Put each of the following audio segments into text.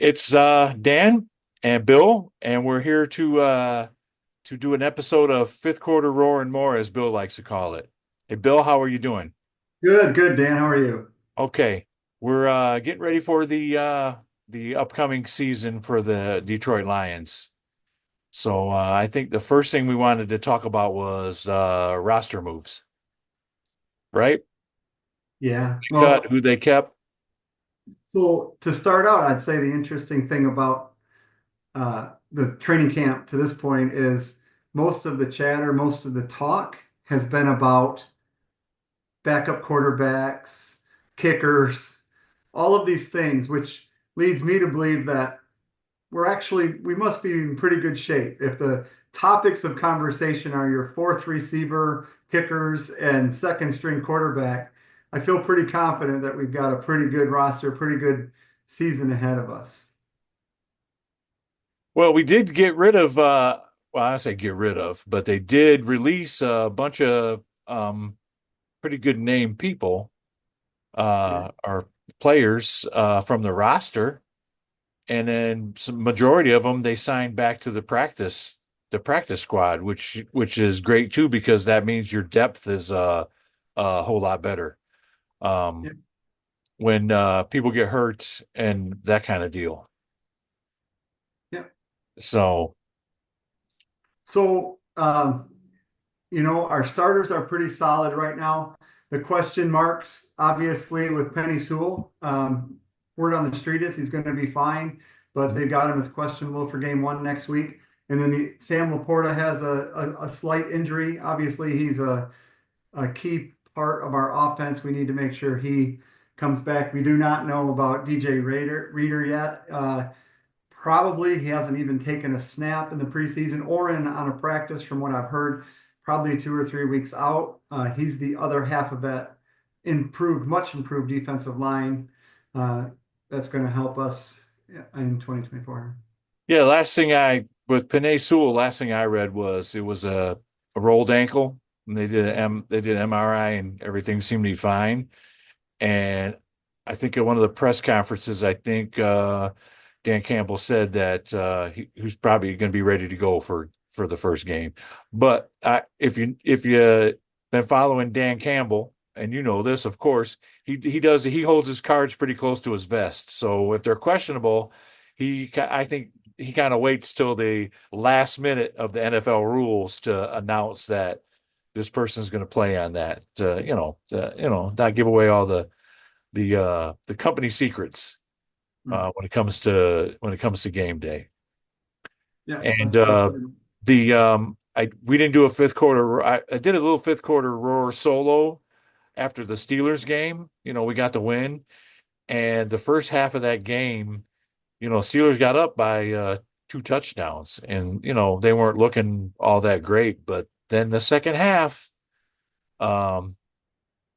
It's Dan and Bill, and we're here to do an episode of Fifth Quarter Roar and More, as Bill likes to call it. Hey, Bill, how are you doing? Good, good, Dan. How are you? Okay, we're getting ready for the upcoming season for the Detroit Lions. So I think the first thing we wanted to talk about was roster moves, right? Yeah. Cut Well, who they kept. so to start out, I'd say the interesting thing about the training camp to this point is most of the chatter, most of the talk has been about backup quarterbacks, kickers, all of these things, which leads me to believe that we must be in pretty good shape. If the topics of conversation are your fourth receiver, kickers, and second string quarterback, I feel pretty confident that we've got a pretty good roster, pretty good season ahead of us. Well, we did get rid of well, I say get rid of, but they did release a bunch of pretty good name people Yeah. or players from the roster, and then some majority of them they signed back to the practice squad, which is great too because that means your depth is a whole lot better Yeah. um, when people get hurt and that kind of deal. Yeah. So, So, our starters are pretty solid right now. The question marks, obviously, with Penny Sewell, word on the street is he's going to be fine, but they got him as questionable for game one next week. And then Sam Laporta has a slight injury. Obviously, he's a key part of our offense. We need to make sure he comes back. We do not know about DJ Reader yet. Probably he hasn't even taken a snap in the preseason or on a practice, from what I've heard, probably 2 or 3 weeks out. He's the other half of that much improved defensive line that's going to help us in 2024. yeah, last thing I with Panay Sewell, last thing I read was it was a rolled ankle, and they did MRI and everything seemed to be fine. And I think at one of the press conferences, I think Dan Campbell said that he's probably going to be ready to go for the first game. But if you been following Dan Campbell, and you know this, of course, he holds his cards pretty close to his vest. So if they're questionable, I think he kind of waits till the last minute of the NFL rules to announce that this person's going to play on that. Not give away all the company secrets Right. when it comes to game day. Yeah, And that's good. the I we didn't do a fifth quarter. I did a little fifth quarter roar solo after the Steelers game. We got the win, and the first half of that game, Steelers got up by two touchdowns, and they weren't looking all that great. But then the second half, um,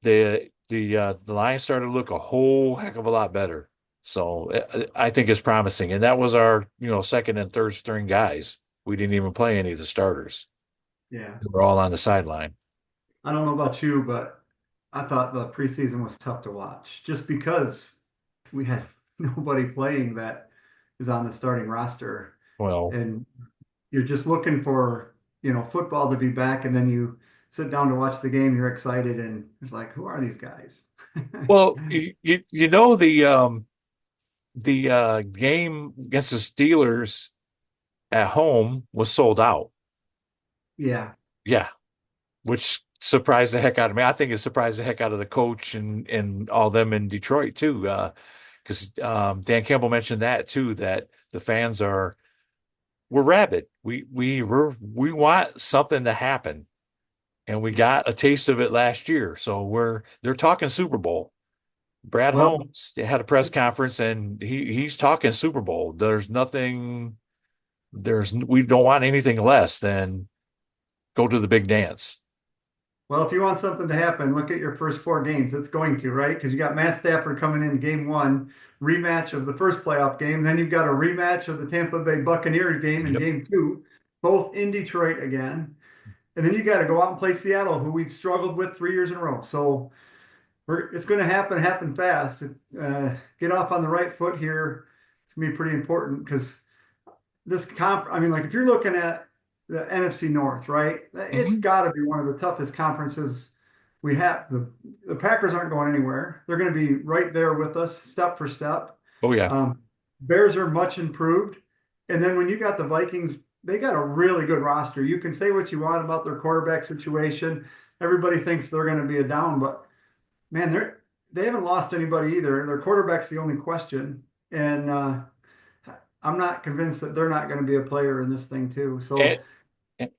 the Lions started to look a whole heck of a lot better. So I think it's promising. And that was our, second and third string guys. We didn't even play any of the starters. Yeah. They were all on the sideline. I don't know about you, but I thought the preseason was tough to watch just because we had nobody playing that is on the starting roster. Well, And you're just looking for, football to be back. And then you sit down to watch the game, you're excited, and it's like, who are these guys? the game against the Steelers at home was sold out. Yeah. Yeah, which surprised the heck out of me. I think it surprised the heck out of the coach and all them in Detroit too. Because Dan Campbell mentioned that too, that the fans we're rabid. We want something to happen, and we got a taste of it last year. So they're talking Super Bowl. Brad Well, Holmes had a press conference, and he's talking Super Bowl. There's nothing. We don't want anything less than go to the big dance. well, if you want something to happen, look at your first four games. It's going to, right? Because you got Matt Stafford coming in game one, rematch of the first playoff game. Then you've got a rematch of the Tampa Bay Buccaneers game in Yep. game two, both in Detroit again. And then you got to go out and play Seattle, who we've struggled with 3 years in a row. So it's going to happen fast. Get off on the right foot here to be pretty important because I mean, like if you're looking at the NFC North, right? It's Hmm. got to be one of the toughest conferences we have. The Packers aren't going anywhere. They're going to be right there with us, step for step. Oh yeah. Bears are much improved, and then when you got the Vikings, they got a really good roster. You can say what you want about their quarterback situation. Everybody thinks they're going to be a down, but man, they haven't lost anybody either. Their quarterback's the only question, and I'm not convinced that they're not going to be a player in this thing too. And, So and,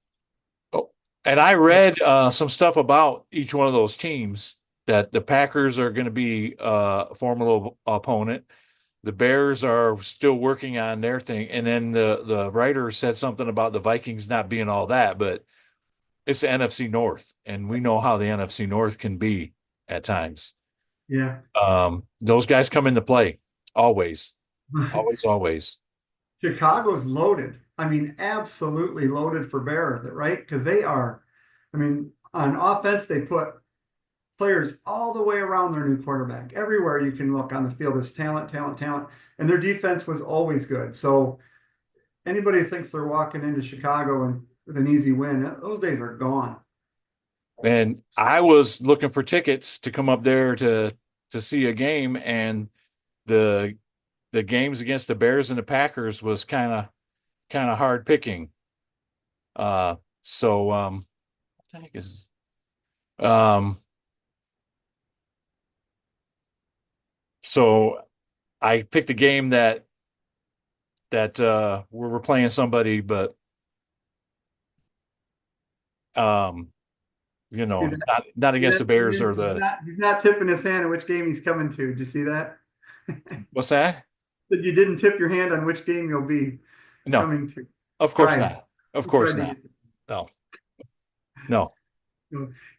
oh, and I read some stuff about each one of those teams that the Packers are going to be a formidable opponent. The Bears are still working on their thing, and then the writer said something about the Vikings not being all that, but it's the NFC North, and we know how the NFC North can be at times. yeah, Those guys come into play always, always, always. Chicago's loaded. I mean, absolutely loaded for bear, right? Because they are. I mean, on offense, they put players all the way around their new quarterback. Everywhere you can look on the field is talent, talent, talent, and their defense was always good. So anybody thinks they're walking into Chicago and with an easy win, those days are gone. And I was looking for tickets to come up there to see a game, and the the games against the Bears and the Packers was kind of hard picking. So what the heck is um so I picked a game that we were playing somebody, but um See that? not See against that? the Bears or He's the not. He's not tipping his hand on which game he's coming to. Did you see that? what's that? That you didn't tip your hand on which game you'll be No, coming to. of course Tried. not. Of He course tried to not. get. No, no.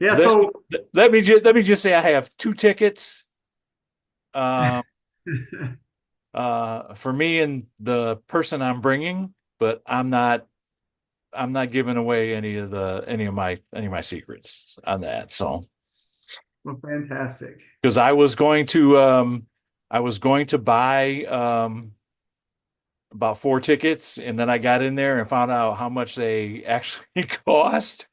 Yeah. Let, So let me just say I have two tickets. Um, for me and the person I'm bringing, but I'm not giving away any of my secrets on that. So well, fantastic. because I was going to buy about four tickets, and then I got in there and found out how much they actually cost.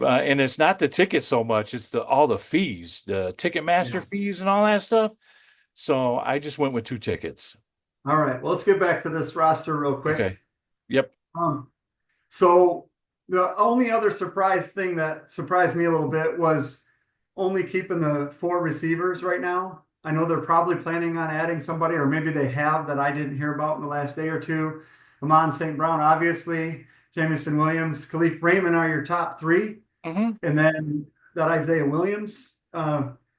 And it's not the ticket so much; it's the all the fees, the Ticketmaster Yeah. fees, and all that stuff. So I just went with two tickets. All right. Well, let's get back to this roster real quick. Okay. Yep. Um, so the only other surprise thing that surprised me a little bit was only keeping the four receivers right now. I know they're probably planning on adding somebody, or maybe they have that I didn't hear about in the last day or two. Amon St. Brown, obviously, Jamison Williams, Khalif Raymond are your top three. Hmm. And then that Isaiah Williams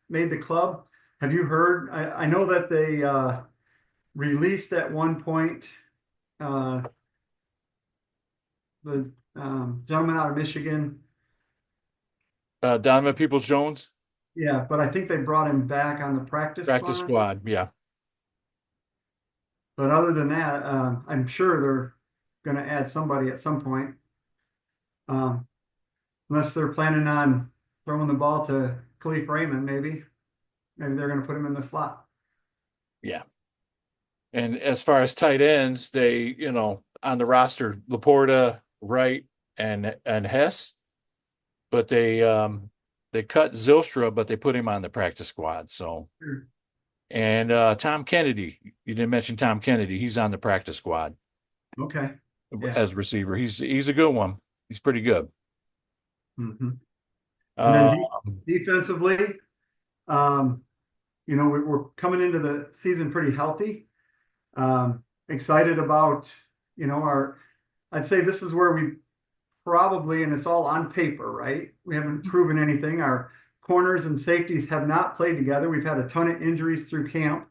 made the club. Have you heard? I know that they released at one point uh, the gentleman out of Michigan. Donovan Peoples-Jones, Yeah, but I think they brought him back on the practice practice squad. squad. Yeah. But other than that, I'm sure they're going to add somebody at some point, um, unless they're planning on throwing the ball to Khalif Raymond. Maybe they're going to put him in the slot. Yeah. And as far as tight ends, on the roster, Laporta, Wright, and Hess, but they cut Zylstra, but they put him on the practice squad. So and Tom Kennedy, you didn't mention Tom Kennedy. He's on the practice squad Okay. Yeah. as receiver. He's a good one. He's pretty good. Hmm. And then Uh, defensively, um, we're coming into the season pretty healthy. Excited about, I'd say this is where we probably, and it's all on paper, right? We haven't proven anything. Our corners and safeties have not played together. We've had a ton of injuries through camp.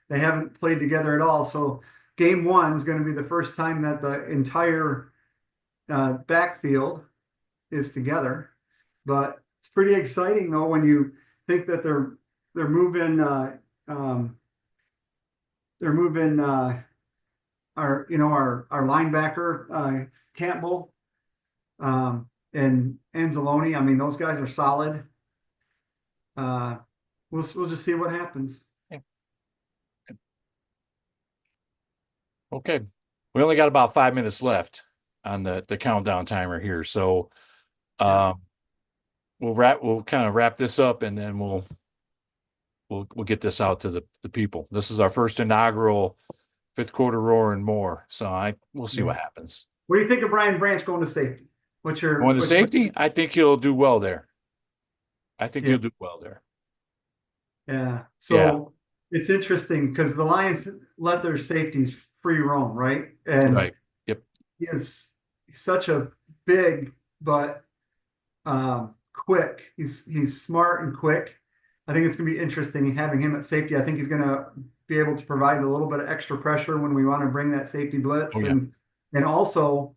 They haven't played together at all. So game one is going to be the first time that the entire backfield is together. But it's pretty exciting though when you think that they're moving um, they're moving our linebacker Campbell and Anzalone. I mean, those guys are solid. Uh, we'll just see what happens. Okay. We only got about 5 minutes left on the countdown timer here. So Yeah. um we'll kind of wrap this up and then we'll get this out to the people. This is our first inaugural fifth quarter roar and more. So we'll see Yeah. what happens. What do you think of Brian Branch going to safety? What's your Going to safety, I think he'll do well there. I think yeah. he'll do well there. Yeah. Yeah, So it's interesting because the Lions let their safeties free roam, right? And right. Yep. he is such a big but quick. He's smart and quick. I think it's going to be interesting having him at safety. I think he's going to be able to provide a little bit of extra pressure when we want to bring that safety Oh blitz, yeah. and also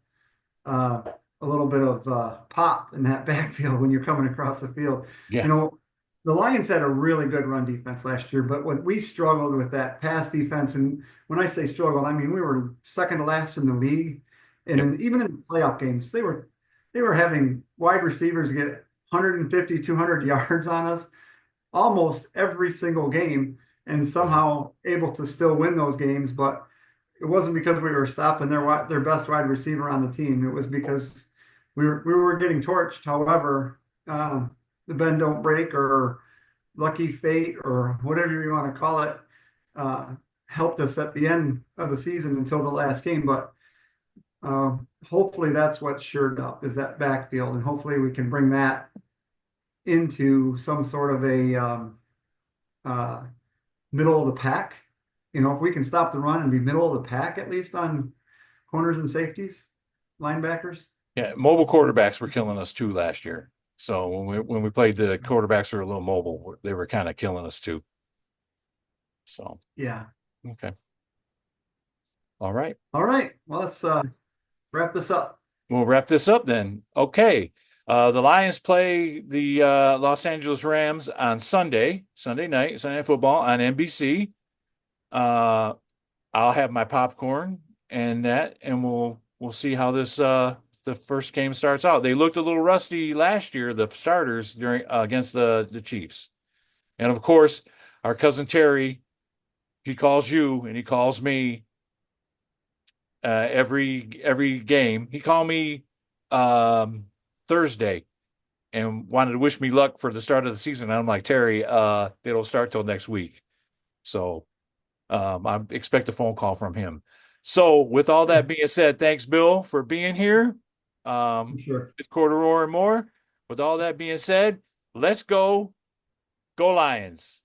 uh, a little bit of pop in that backfield when you're coming across the field. Yeah. You know, the Lions had a really good run defense last year, but when we struggled with that pass defense, and when I say struggled, I mean we were second to last in the league, and Yep. even in playoff games, they were having wide receivers get 150, 200 yards on us almost every single game, and Yeah. somehow able to still win those games. But it wasn't because we were stopping their best wide receiver on the team. It was because we were getting torched. However, the bend don't break or lucky fate or whatever you want to call it uh, helped us at the end of the season until the last game. But hopefully that's what's shored up is that backfield, and hopefully we can bring that into some sort of a uh, middle of the pack. You know, if we can stop the run and be middle of the pack at least on corners and safeties, linebackers. Yeah. Mobile quarterbacks were killing us too last year. So when we played the quarterbacks who were a little mobile, they were kind of killing us too. So Yeah. okay. All right. All right. Well, let's wrap this up. We'll wrap this up then. Okay. The Lions play the Los Angeles Rams on Sunday night, Sunday Night Football on NBC. Uh, I'll have my popcorn and we'll see how this the first game starts out. They looked a little rusty last year, the starters during against the Chiefs. And of course, our cousin Terry, he calls you and he calls me every game. He called me Thursday and wanted to wish me luck for the start of the season. And I'm like, Terry, they don't start till next week. So I expect a phone call from him. So with all that being said, thanks, Bill, for being here. Sure. Fifth quarter or more. With all that being said, let's go Lions.